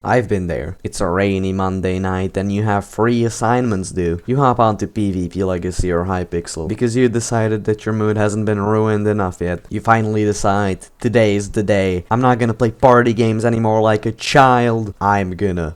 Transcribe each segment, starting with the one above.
I've been there. It's a rainy Monday night and you have 3 assignments due. You hop onto PvP Legacy or HYPIXEL because you decided that your mood hasn't been ruined enough yet. You finally decide, today is the day. I'm not gonna play party games anymore like a child. I'm gonna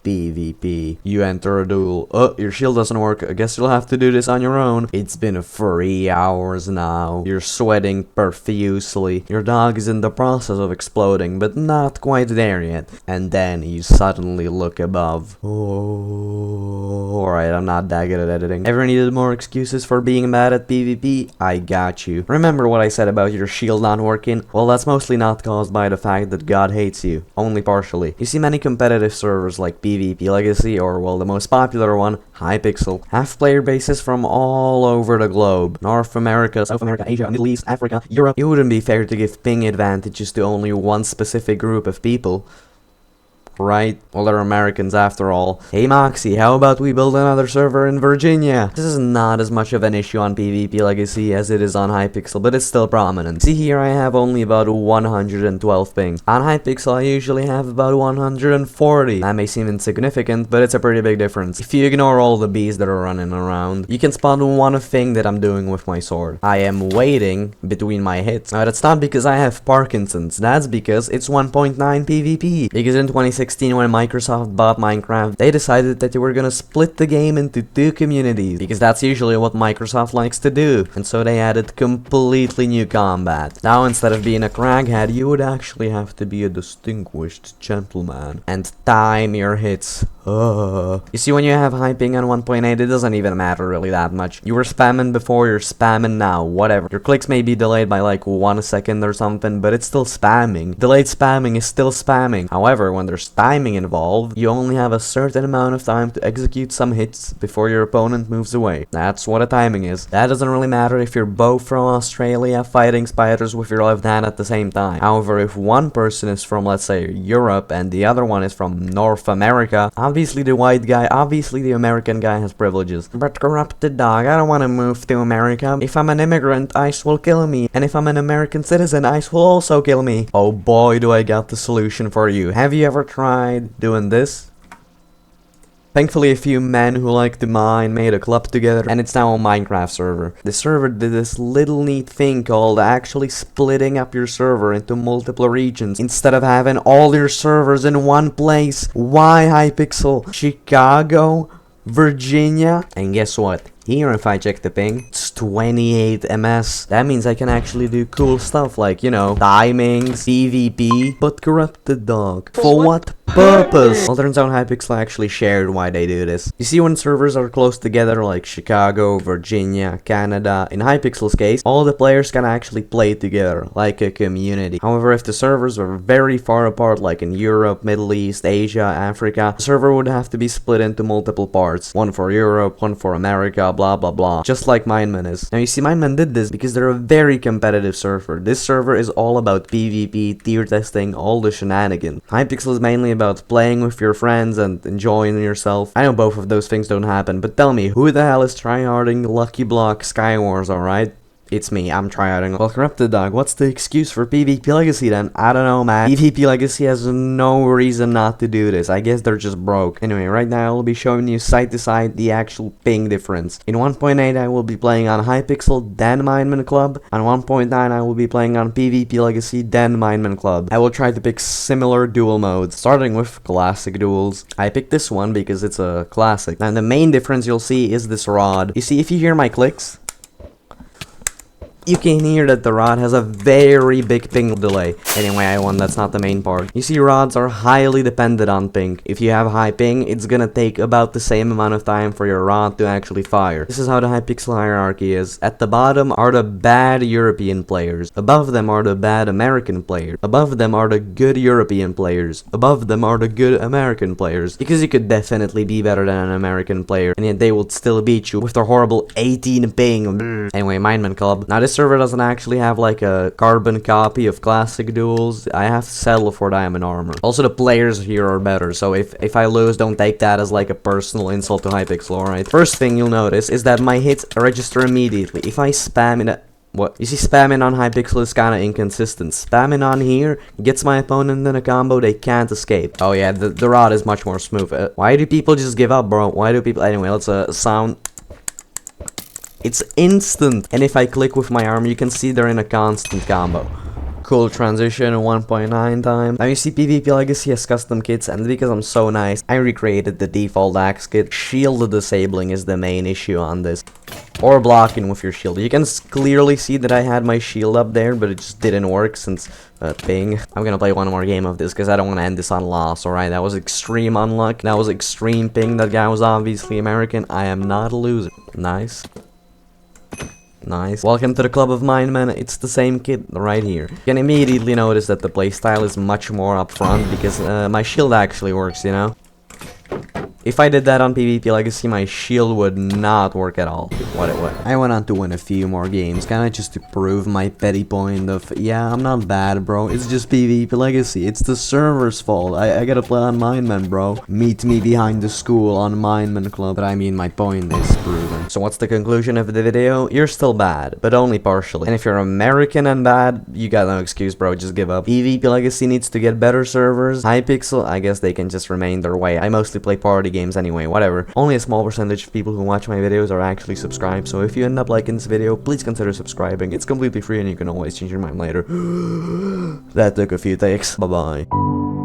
PvP. You enter a duel. Oh, your shield doesn't work. I guess you'll have to do this on your own. It's been 3 hours now. You're sweating profusely. Your dog is in the process of exploding, but not quite there yet. And then you suddenly look above. Oh, alright, I'm not that good at editing. Ever needed more excuses for being mad at PvP? I got you. Remember what I said about your shield not working? Well, that's mostly not caused by the fact that God hates you. Only partially. You see, many competitive servers like PvP Legacy, or well, the most popular one, HYPIXEL, have player bases from all over the globe. North America, South America, Asia, Middle East, Africa, Europe. It wouldn't be fair to give ping advantages to only one specific group of people. Right? Well, they're Americans after all. Hey Moxie, how about we build another server in Virginia? This is not as much of an issue on PvP Legacy as it is on HYPIXEL, but it's still prominent. See here, I have only about 112 ping. On HYPIXEL, I usually have about 140. That may seem insignificant, but it's a pretty big difference. If you ignore all the bees that are running around, you can spot one thing that I'm doing with my sword. I am waiting between my hits. Now, that's not because I have Parkinson's. That's because it's 1.9 PvP. Because in 2016, when Microsoft bought Minecraft, they decided that they were gonna split the game into 2 communities, because that's usually what Microsoft likes to do, and so they added completely new combat. Now, instead of being a crackhead, you would actually have to be a distinguished gentleman and time your hits. You see, when you have high ping on 1.8, it doesn't even matter really that much. You were spamming before, you're spamming now, whatever. Your clicks may be delayed by like 1 second or something, but it's still spamming. Delayed spamming is still spamming. However, when there's timing involved, you only have a certain amount of time to execute some hits before your opponent moves away. That's what a timing is. That doesn't really matter if you're both from Australia fighting spiders with your left hand at the same time. However, if one person is from, let's say, Europe and the other one is from North America, obviously the white guy, obviously the American guy has privileges. But corruptedawg, I don't want to move to America. If I'm an immigrant, ICE will kill me. And if I'm an American citizen, ICE will also kill me. Oh boy, do I got the solution for you. Have you ever tried doing this? Thankfully, a few men who like to mine made a club together, and it's now a Minecraft server. The server did this little neat thing called actually splitting up your server into multiple regions instead of having all your servers in one place. Why HYPIXEL? Chicago? Virginia? And guess what? Here, if I check the ping, it's 28 ms. That means I can actually do cool stuff like, you know, timings, PvP, but corruptedawg. For what purpose? Well, turns out HYPIXEL actually shared why they do this. You see, when servers are close together like Chicago, Virginia, Canada, in HYPIXEL's case, all the players can actually play together like a community. However, if the servers are very far apart like in Europe, Middle East, Asia, Africa, the server would have to be split into multiple parts. One for Europe, one for America, blah blah blah, just like Minemen is. Now you see, Minemen did this because they're a very competitive server. This server is all about PvP, tier testing, all the shenanigans. HYPIXEL is mainly about playing with your friends and enjoying yourself. I know both of those things don't happen, but tell me, who the hell is tryharding Lucky Block Skywars, alright? It's me, I'm tryharding. Well, corruptedawg, what's the excuse for PvP Legacy then? I don't know, man. PvP Legacy has no reason not to do this. I guess they're just broke. Anyway, right now I'll be showing you side to side the actual ping difference. In 1.8 I will be playing on HYPIXEL, then minemen.club. On 1.9 I will be playing on PvP Legacy, then minemen.club. I will try to pick similar duel modes, starting with classic duels. I picked this one because it's a classic. Now the main difference you'll see is this rod. You see, if you hear my clicks, you can hear that the rod has a very big ping delay. Anyway, I won, that's not the main part. You see, rods are highly dependent on ping. If you have high ping, it's gonna take about the same amount of time for your rod to actually fire. This is how the HYPIXEL hierarchy is. At the bottom are the bad European players. Above them are the bad American players. Above them are the good European players. Above them are the good American players. Because you could definitely be better than an American player, and yet they would still beat you with their horrible 18 ping. Anyway, minemen.club. Now this server doesn't actually have like a carbon copy of classic duels. I have to settle for diamond armor. Also, the players here are better, so if I lose, don't take that as like a personal insult to HYPIXEL, alright? First thing you'll notice is that my hits register immediately. If I spam in a What? You see, spamming on HYPIXEL is kinda inconsistent. Spamming on here gets my opponent in a combo they can't escape. Oh yeah, the rod is much more smooth. Why do people just give up, bro? Why do people... Anyway, let's sound... It's instant! And if I click with my arm, you can see they're in a constant combo. Cool transition, 1.9 time. Now you see PvP Legacy has custom kits, and because I'm so nice, I recreated the default axe kit. Shield disabling is the main issue on this. Or blocking with your shield. You can clearly see that I had my shield up there, but it just didn't work since ping. I'm gonna play one more game of this because I don't want to end this on loss, alright? That was extreme unluck. That was extreme ping. That guy was obviously American. I am not a loser. Nice. Nice. Welcome to the club of minemen. It's the same kid right here. You can immediately notice that the playstyle is much more upfront because my shield actually works, you know? If I did that on PvP Legacy, my shield would not work at all. What? I went on to win a few more games, kinda just to prove my petty point of, yeah, I'm not bad, bro. It's just PvP Legacy. It's the server's fault. I gotta play on minemen, bro. Meet me behind the school on minemen.club. But I mean, my point is proven. So what's the conclusion of the video? You're still bad, but only partially. And if you're American and bad, you got no excuse, bro. Just give up. PvP Legacy needs to get better servers. HYPIXEL, I guess they can just remain their way. I mostly play party games anyway, whatever. Only a small percentage of people who watch my videos are actually subscribed, so if you end up liking this video, please consider subscribing. It's completely free and you can always change your mind later. That took a few takes. Bye bye.